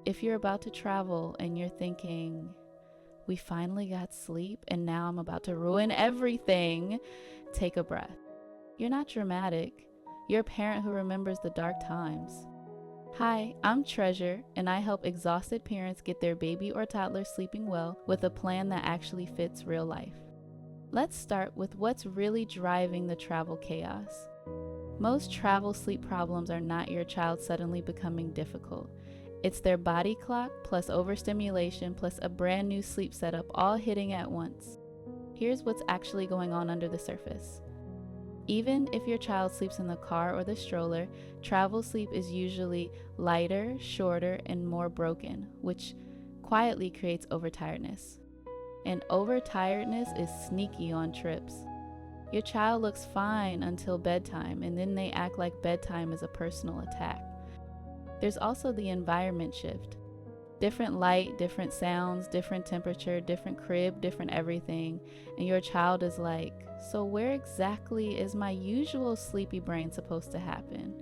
if you're about to travel and you're thinking, we finally got sleep and now I'm about to ruin everything, take a breath. You're not dramatic. You're a parent who remembers the dark times. Hi, I'm Treasure, and I help exhausted parents get their baby or toddler sleeping well with a plan that actually fits real life. Let's start with what's really driving the travel chaos. Most travel sleep problems are not your child suddenly becoming difficult. It's their body clock plus overstimulation plus a brand new sleep setup all hitting at once. Here's what's actually going on under the surface. Even if your child sleeps in the car or the stroller, travel sleep is usually lighter, shorter, and more broken, which quietly creates overtiredness. And overtiredness is sneaky on trips. Your child looks fine until bedtime, and then they act like bedtime is a personal attack. There's also the environment shift. Different light, different sounds, different temperature, different crib, different everything. And your child is like, so where exactly is my usual sleepy brain supposed to happen?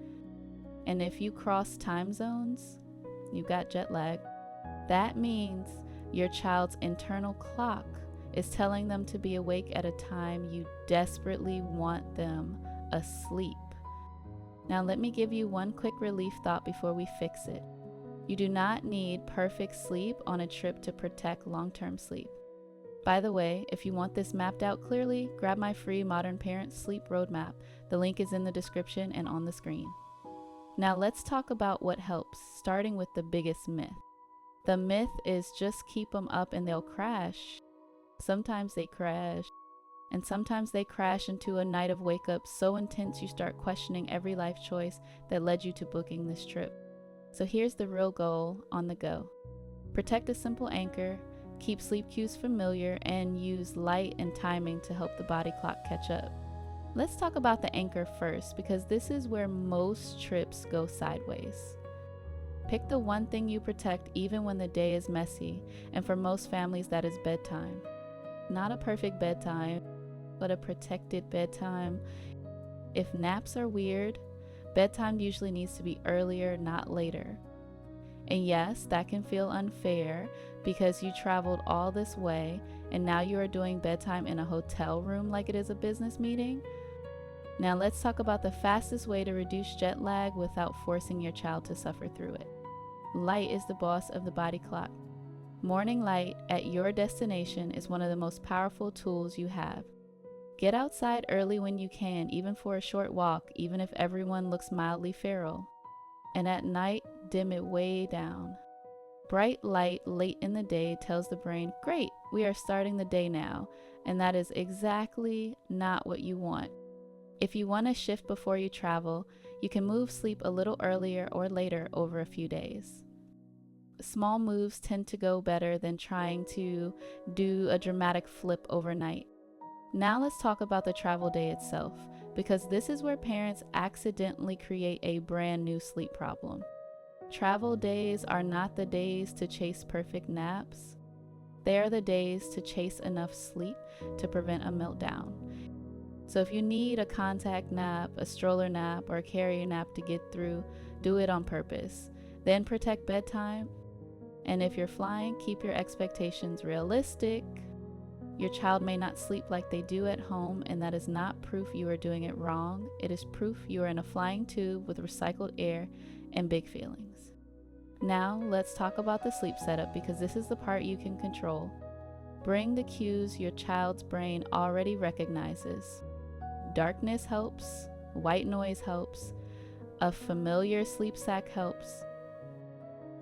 And if you cross time zones, you've got jet lag. That means your child's internal clock is telling them to be awake at a time you desperately want them asleep. Now let me give you one quick relief thought before we fix it. You do not need perfect sleep on a trip to protect long-term sleep. By the way, if you want this mapped out clearly, grab my free Modern Parent Sleep Roadmap. The link is in the description and on the screen. Now let's talk about what helps, starting with the biggest myth. The myth is just keep them up and they'll crash. Sometimes they crash. And sometimes they crash into a night of wake-ups so intense you start questioning every life choice that led you to booking this trip. So here's the real goal on the go. Protect a simple anchor, keep sleep cues familiar, and use light and timing to help the body clock catch up. Let's talk about the anchor first, because this is where most trips go sideways. Pick the one thing you protect even when the day is messy, and for most families that is bedtime. Not a perfect bedtime, but a protected bedtime. If naps are weird, bedtime usually needs to be earlier, not later. And yes, that can feel unfair because you traveled all this way and now you are doing bedtime in a hotel room like it is a business meeting. Now let's talk about the fastest way to reduce jet lag without forcing your child to suffer through it. Light is the boss of the body clock. Morning light at your destination is one of the most powerful tools you have. Get outside early when you can, even for a short walk, even if everyone looks mildly feral. And at night, dim it way down. Bright light late in the day tells the brain, great, we are starting the day now. And that is exactly not what you want. If you want to shift before you travel, you can move sleep a little earlier or later over a few days. Small moves tend to go better than trying to do a dramatic flip overnight. Now let's talk about the travel day itself, because this is where parents accidentally create a brand new sleep problem. Travel days are not the days to chase perfect naps. They are the days to chase enough sleep to prevent a meltdown. So if you need a contact nap, a stroller nap, or a carrier nap to get through, do it on purpose. Then protect bedtime. And if you're flying, keep your expectations realistic. Your child may not sleep like they do at home, and that is not proof you are doing it wrong. It is proof you are in a flying tube with recycled air and big feelings. Now, let's talk about the sleep setup, because this is the part you can control. Bring the cues your child's brain already recognizes. Darkness helps, white noise helps, a familiar sleep sack helps.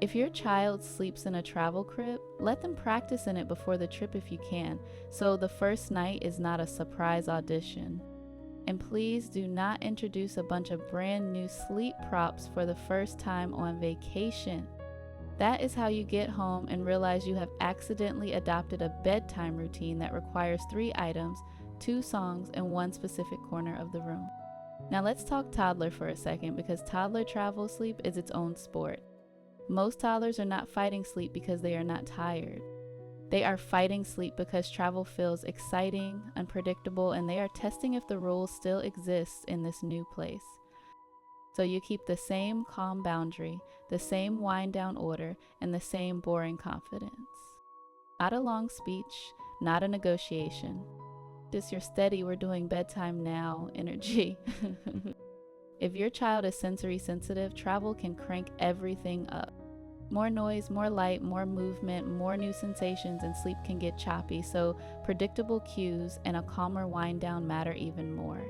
If your child sleeps in a travel crib, let them practice in it before the trip if you can, so the first night is not a surprise audition. And please do not introduce a bunch of brand new sleep props for the first time on vacation. That is how you get home and realize you have accidentally adopted a bedtime routine that requires 3 items, 2 songs, and 1 specific corner of the room. Now let's talk toddler for a second, because toddler travel sleep is its own sport. Most toddlers are not fighting sleep because they are not tired. They are fighting sleep because travel feels exciting, unpredictable, and they are testing if the rules still exist in this new place. So you keep the same calm boundary, the same wind down order, and the same boring confidence. Not a long speech, not a negotiation. Just your steady, we're doing bedtime now energy. If your child is sensory sensitive, travel can crank everything up. More noise, more light, more movement, more new sensations, and sleep can get choppy, so predictable cues and a calmer wind down matter even more.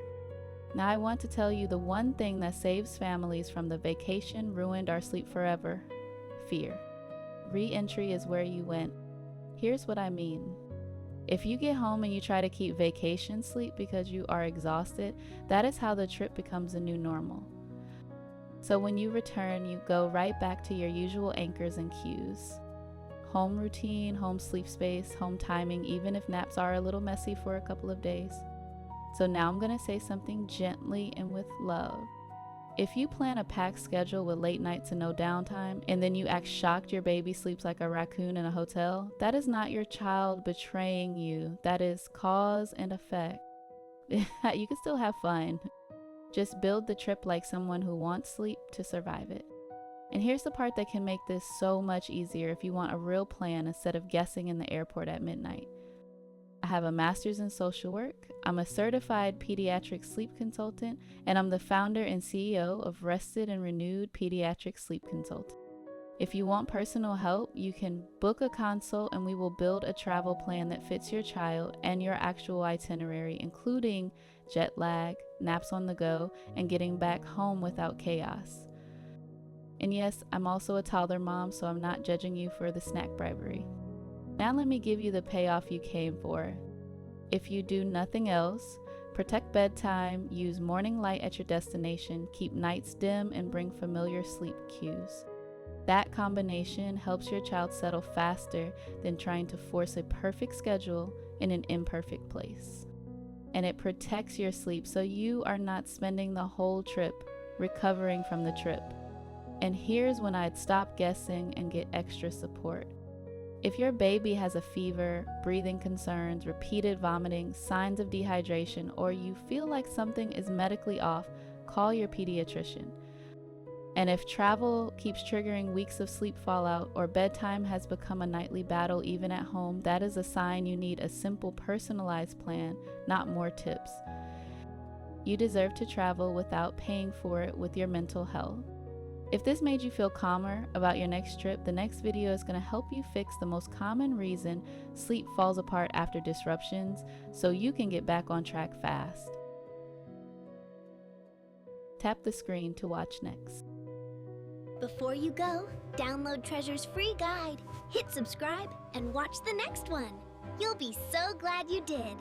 Now I want to tell you the one thing that saves families from the vacation ruined our sleep forever: fear. Re-entry is where you went. Here's what I mean. If you get home and you try to keep vacation sleep because you are exhausted, that is how the trip becomes a new normal. So when you return, you go right back to your usual anchors and cues. Home routine, home sleep space, home timing, even if naps are a little messy for a couple of days. So now I'm going to say something gently and with love. If you plan a packed schedule with late nights and no downtime, and then you act shocked your baby sleeps like a raccoon in a hotel, that is not your child betraying you. That is cause and effect. You can still have fun. Just build the trip like someone who wants sleep to survive it. And here's the part that can make this so much easier if you want a real plan instead of guessing in the airport at midnight. I have a master's in social work, I'm a certified pediatric sleep consultant, and I'm the founder and CEO of Rested and Renewed Pediatric Sleep Consultant. If you want personal help, you can book a consult and we will build a travel plan that fits your child and your actual itinerary, including jet lag, naps on the go, and getting back home without chaos. And yes, I'm also a toddler mom, so I'm not judging you for the snack bribery. Now let me give you the payoff you came for. If you do nothing else, protect bedtime, use morning light at your destination, keep nights dim, and bring familiar sleep cues. That combination helps your child settle faster than trying to force a perfect schedule in an imperfect place. And it protects your sleep so you are not spending the whole trip recovering from the trip. And here's when I'd stop guessing and get extra support. If your baby has a fever, breathing concerns, repeated vomiting, signs of dehydration, or you feel like something is medically off, call your pediatrician. And if travel keeps triggering weeks of sleep fallout or bedtime has become a nightly battle even at home, that is a sign you need a simple personalized plan, not more tips. You deserve to travel without paying for it with your mental health. If this made you feel calmer about your next trip, the next video is going to help you fix the most common reason sleep falls apart after disruptions so you can get back on track fast. Tap the screen to watch next. Before you go, download Treasure's free guide, hit subscribe, and watch the next one. You'll be so glad you did.